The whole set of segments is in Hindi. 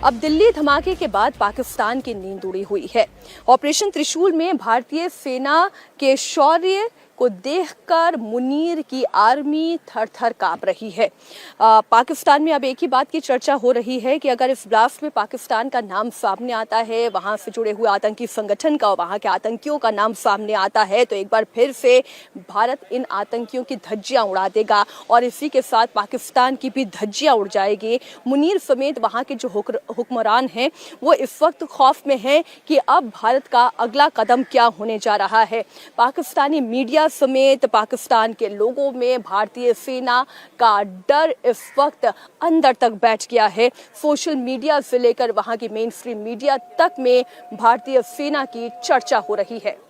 अब दिल्ली धमाके के बाद पाकिस्तान की नींद उड़ी हुई है। ऑपरेशन त्रिशूल में भारतीय सेना के शौर्य को देखकर मुनीर की आर्मी थर-थर कांप रही है। पाकिस्तान में अब एक ही बात की चर्चा हो रही है कि अगर इस ब्लास्ट में पाकिस्तान का नाम सामने आता है, वहां से जुड़े हुए आतंकी संगठन का, वहां के आतंकियों का नाम सामने आता है, तो एक बार फिर से भारत इन आतंकियों की धज्जियां उड़ा देगा और इसी के साथ पाकिस्तान की भी धज्जियां उड़ जाएगी। मुनीर समेत वहां के जो हुक्मरान हैं वो इस वक्त खौफ में हैं कि अब भारत का अगला कदम क्या होने जा रहा है। पाकिस्तानी मीडिया समेत पाकिस्तान के लोगों में भारतीय सेना का डर इस वक्त अंदर तक बैठ गया है। सोशल मीडिया से लेकर वहां की मेन स्ट्रीम मीडिया तक में भारतीय सेना की चर्चा हो रही है।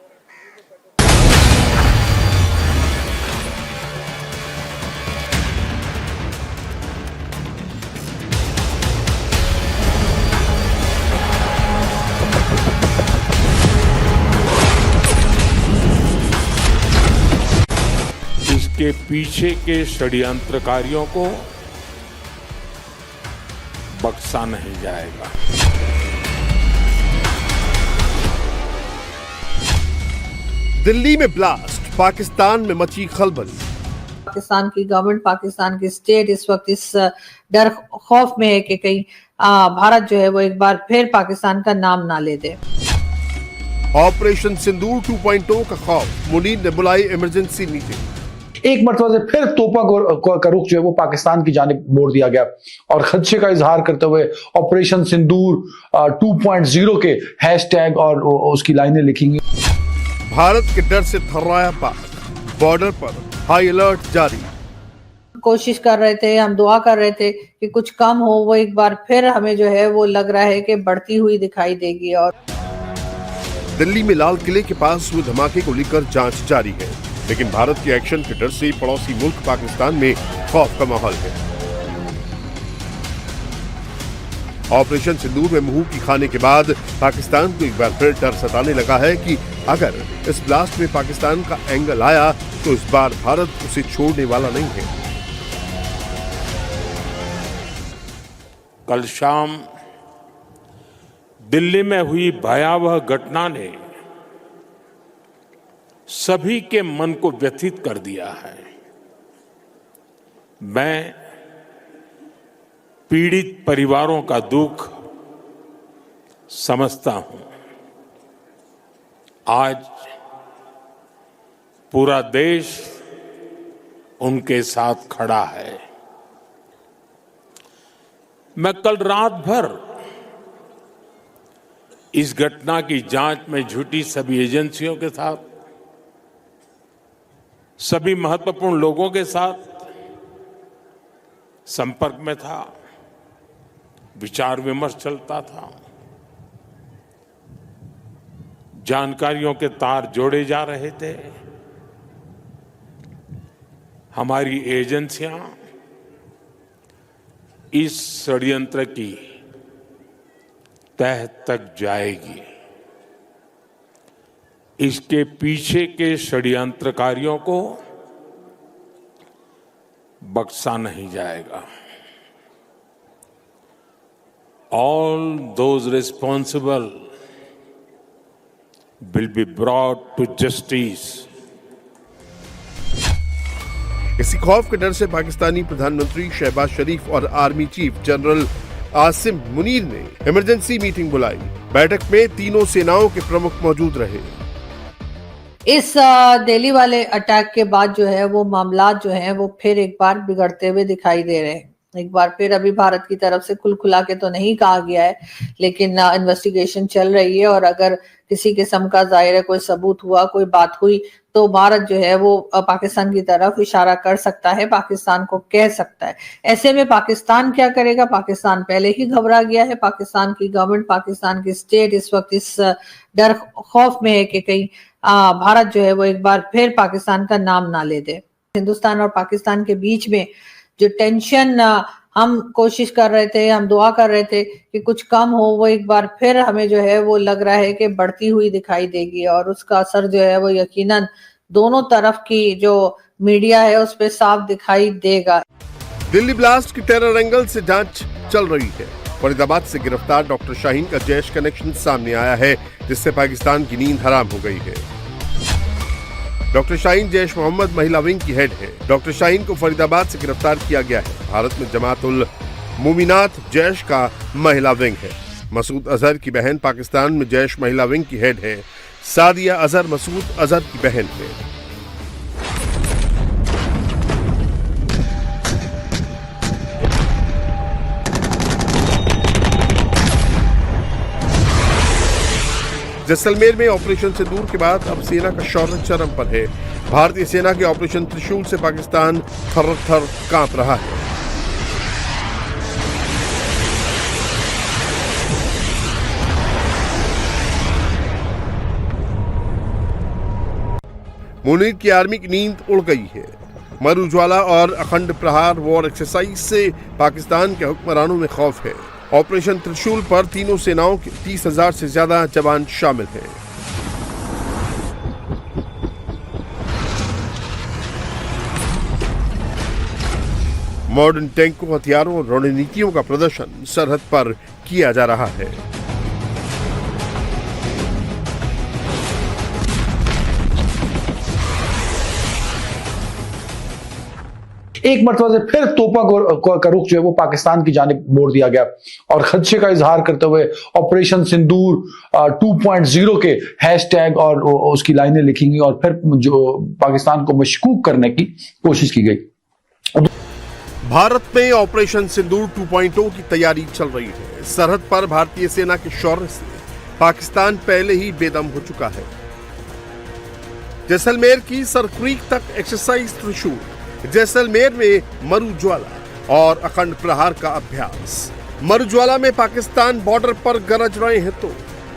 के पीछे के षड्यंत्रकारियों को बख्शा नहीं जाएगा। दिल्ली में ब्लास्ट, पाकिस्तान में मची खलबली। पाकिस्तान की गवर्नमेंट, पाकिस्तान की स्टेट इस वक्त इस डर खौफ में है कि कहीं भारत जो है वो एक बार फिर पाकिस्तान का नाम ना ले दे। ऑपरेशन सिंदूर 2.0 का खौफ, मुनीर ने बुलाई इमरजेंसी मीटिंग। एक मरतबा से फिर तोपा का रुख जो है वो पाकिस्तान की जानिब मोड़ दिया गया और खदशे का इजहार करते हुए ऑपरेशन सिंदूर 2.0 के हैशटैग और उसकी लाइनें लिखेंगे। भारत के डर से थर्राया पाक, बॉर्डर पर हाई अलर्ट जारी। कोशिश कर रहे थे, हम दुआ कर रहे थे कि कुछ कम हो, वो एक बार फिर हमें जो है वो लग रहा है कि बढ़ती हुई दिखाई देगी। और दिल्ली में लाल किले के पास हुए धमाके को लेकर जांच जारी है, लेकिन भारत के एक्शन के डर से पड़ोसी मुल्क पाकिस्तान में खौफ का माहौल है। ऑपरेशन सिंदूर में मुंह की खाने के बाद पाकिस्तान को एक बार फिर डर सताने लगा है कि अगर इस ब्लास्ट में पाकिस्तान का एंगल आया तो इस बार भारत उसे छोड़ने वाला नहीं है। कल शाम दिल्ली में हुई भयावह घटना ने सभी के मन को व्यथित कर दिया है। मैं पीड़ित परिवारों का दुख समझता हूं। आज पूरा देश उनके साथ खड़ा है। मैं कल रात भर इस घटना की जांच में जुटी सभी एजेंसियों के साथ, सभी महत्वपूर्ण लोगों के साथ संपर्क में था, विचार विमर्श चलता था, जानकारियों के तार जोड़े जा रहे थे। हमारी एजेंसियां इस षड्यंत्र की तह तक जाएगी। इसके पीछे के षड्यंत्रकारियों को बख्शा नहीं जाएगा। All those responsible will be brought to justice. इसी खौफ के डर से पाकिस्तानी प्रधानमंत्री शहबाज शरीफ और army chief general Asim Munir ने इमरजेंसी मीटिंग बुलाई। बैठक में तीनों सेनाओं के प्रमुख मौजूद रहे। इस दिल्ली वाले अटैक के बाद जो है वो मामला जो है वो फिर एक बार बिगड़ते हुए दिखाई दे रहे हैं। एक बार फिर अभी भारत की तरफ से खुला के तो नहीं कहा गया है, लेकिन इन्वेस्टिगेशन चल रही है और अगर किसी किस्म का जाहिर है कोई सबूत हुआ, कोई बात हुई, तो भारत जो है वो पाकिस्तान की तरफ इशारा कर सकता है, पाकिस्तान को कह सकता है। ऐसे में पाकिस्तान क्या करेगा? पाकिस्तान पहले ही घबरा गया है। पाकिस्तान की गवर्नमेंट, पाकिस्तान की स्टेट इस वक्त इस डर खौफ में है कि कहीं भारत जो है वो एक बार फिर पाकिस्तान का नाम ना ले दे। हिंदुस्तान और पाकिस्तान के बीच में जो टेंशन हम कोशिश कर रहे थे, हम दुआ कर रहे थे कि कुछ कम हो, वो एक बार फिर हमें जो है वो लग रहा है कि बढ़ती हुई दिखाई देगी और उसका असर जो है वो यकीनन दोनों तरफ की जो मीडिया है उस पर साफ दिखाई देगा। दिल्ली ब्लास्ट की टेरर एंगल से जांच चल रही है। फरीदाबाद से गिरफ्तार डॉक्टर शाहीन का जैश कनेक्शन सामने आया है, जिससे पाकिस्तान की नींद हराम हो गई है। डॉक्टर शाहीन जैश मोहम्मद महिला विंग की हेड है। डॉक्टर शाहीन को फरीदाबाद से गिरफ्तार किया गया है। भारत में जमातुल मुमिनात जैश का महिला विंग है। मसूद अजहर की बहन पाकिस्तान में जैश महिला विंग की हेड है। सादिया अजहर मसूद अजहर की बहन है। जैसलमेर में ऑपरेशन सिंदूर के बाद अब सेना का शौर्य चरम पर है। भारतीय सेना के ऑपरेशन त्रिशूल से पाकिस्तान थर-थर कांप रहा है। मुनीर की आर्मी की नींद उड़ गई है। मरुज्वाला और अखंड प्रहार वॉर एक्सरसाइज से पाकिस्तान के हुक्मरानों में खौफ है। ऑपरेशन त्रिशूल पर तीनों सेनाओं के 30,000 से ज्यादा जवान शामिल हैं। मॉडर्न टैंकों, हथियारों और रणनीतियों का प्रदर्शन सरहद पर किया जा रहा है। एक मरतबा से फिर तोपा का रुख जो है वो पाकिस्तान की जानिब मोड़ दिया गया और खदशे का इजहार करते हुए ऑपरेशन सिंदूर 2.0 के हैशटैग और उसकी लाइनें लिखी गई और फिर जो पाकिस्तान को मशकूक करने की कोशिश की गई। भारत में ऑपरेशन सिंदूर 2.0 की तैयारी चल रही है। सरहद पर भारतीय सेना के शौर्य से पाकिस्तान पहले ही बेदम हो चुका है। जैसलमेर की सरक्रीक तक एक्सरसाइज त्रिशूल, जैसलमेर में मरुज्वाला और अखंड प्रहार का अभ्यास। मरुज्वाला में पाकिस्तान बॉर्डर पर गरज रहे हैं तो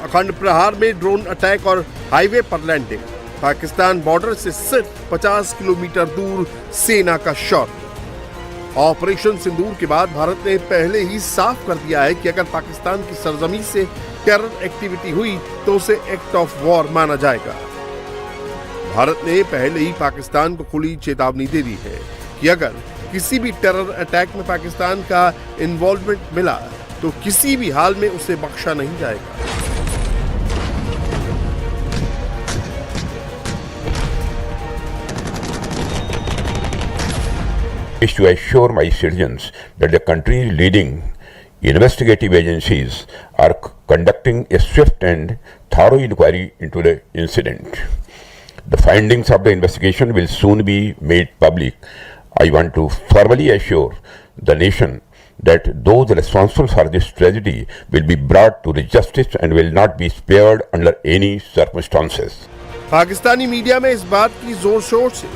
अखंड प्रहार में ड्रोन अटैक और हाईवे पर लैंडिंग। पाकिस्तान बॉर्डर से सिर्फ 50 किलोमीटर दूर सेना का शौर्य। ऑपरेशन सिंदूर के बाद भारत ने पहले ही साफ कर दिया है कि अगर पाकिस्तान की सरजमी से टेरर एक्टिविटी हुई तो उसे एक्ट ऑफ वॉर माना जाएगा। भारत ने पहले ही पाकिस्तान को खुली चेतावनी दे दी है कि अगर किसी भी टेरर अटैक में पाकिस्तान का इन्वॉल्वमेंट मिला तो किसी भी हाल में उसे बख्शा नहीं जाएगा। Wish to assure my citizens that the country's leading investigative agencies are conducting a swift and thorough inquiry into the incident. The findings of the investigation will soon be made public. I want to formally assure the nation that those responsible for this tragedy will be brought to the justice and will not be spared under any circumstances. Pakistani media में इस बात की जोर शोर से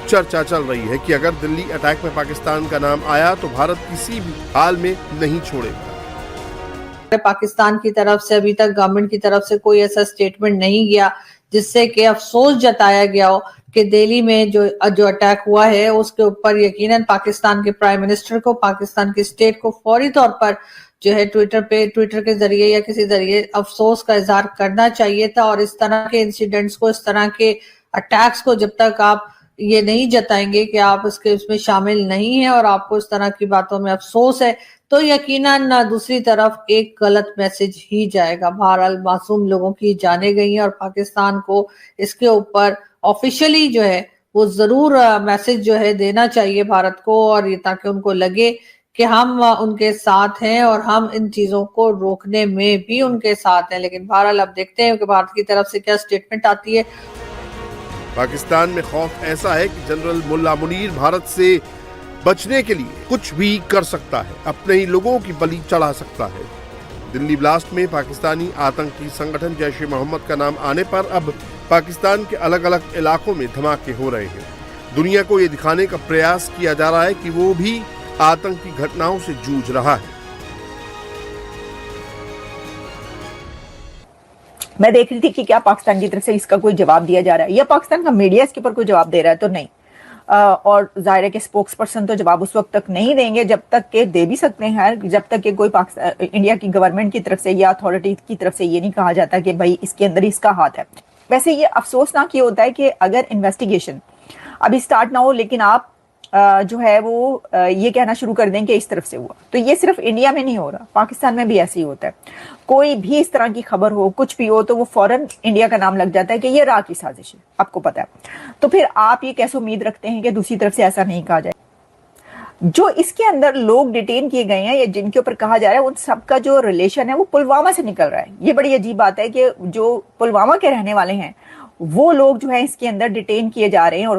चर्चा चल रही है कि अगर दिल्ली अटैक में पाकिस्तान का नाम आया तो भारत किसी भी हाल में नहीं छोड़ेगा। पाकिस्तान की तरफ से अभी तक गवर्नमेंट की तरफ से कोई ऐसा स्टेटमेंट नहीं गया जिससे कि अफसोस जताया गया हो कि दिल्ली में जो अटैक हुआ है उसके ऊपर यकीनन पाकिस्तान के प्राइम मिनिस्टर को, पाकिस्तान की स्टेट को फौरी तौर पर जो है ट्विटर के जरिए या किसी जरिए अफसोस का इजहार करना चाहिए था। और इस तरह के इंसिडेंट्स को, इस तरह के अटैक्स को जब तक आप ये नहीं जताएंगे कि आप इसमें शामिल नहीं है और आपको इस तरह की बातों में अफसोस है, तो यकीनन दूसरी तरफ एक गलत मैसेज ही जाएगा। बहरहाल मासूम लोगों की जाने गई हैं और पाकिस्तान को इसके ऊपर ऑफिशियली जो है वो जरूर मैसेज जो है देना चाहिए भारत को, और ये ताकि उनको लगे कि हम उनके साथ हैं और हम इन चीजों को रोकने में भी उनके साथ हैं। लेकिन बहरहाल अब देखते हैं कि भारत की तरफ से क्या स्टेटमेंट आती है। पाकिस्तान में खौफ ऐसा है कि जनरल मुल्ला मुनीर भारत से बचने के लिए कुछ भी कर सकता है, अपने ही लोगों की बलि चढ़ा सकता है। दिल्ली ब्लास्ट में पाकिस्तानी आतंकी संगठन जैश ए मोहम्मद का नाम आने पर अब पाकिस्तान के अलग अलग इलाकों में धमाके हो रहे हैं। दुनिया को ये दिखाने का प्रयास किया जा रहा है कि वो भी आतंकी घटनाओं से जूझ रहा है। मैं देख रही थी कि क्या पाकिस्तान की तरफ से इसका कोई जवाब दिया जा रहा है या पाकिस्तान का मीडिया इसके ऊपर कोई जवाब दे रहा है, तो नहीं। और जाहिर है कि स्पोक्स पर्सन तो जवाब उस वक्त तक नहीं देंगे जब तक के दे भी सकते हैं, जब तक कि कोई इंडिया की गवर्नमेंट की तरफ से या अथॉरिटी की तरफ से ये नहीं कहा जाता कि भाई इसके अंदर इसका हाथ है। वैसे ये अफसोसनाक ये होता है कि अगर इन्वेस्टिगेशन अभी स्टार्ट ना हो लेकिन आप जो है वो ये कहना शुरू कर दें कि इस तरफ से हुआ। तो ये सिर्फ इंडिया में नहीं हो रहा, पाकिस्तान में भी ऐसे ही होता है। कोई भी इस तरह की खबर हो, कुछ भी हो, तो वो फौरन इंडिया का नाम लग जाता है कि ये राह की साजिश है, आपको पता है। तो फिर आप ये कैसे उम्मीद रखते हैं कि दूसरी तरफ से ऐसा नहीं कहा जाए? जो इसके अंदर लोग डिटेन किए गए हैं या जिनके ऊपर कहा जा रहा है, उन सबका जो रिलेशन है वो पुलवामा से निकल रहा है। ये बड़ी अजीब बात है कि जो पुलवामा के रहने वाले हैं वो लोग जो है इसके अंदर डिटेन किए जा रहे हैं और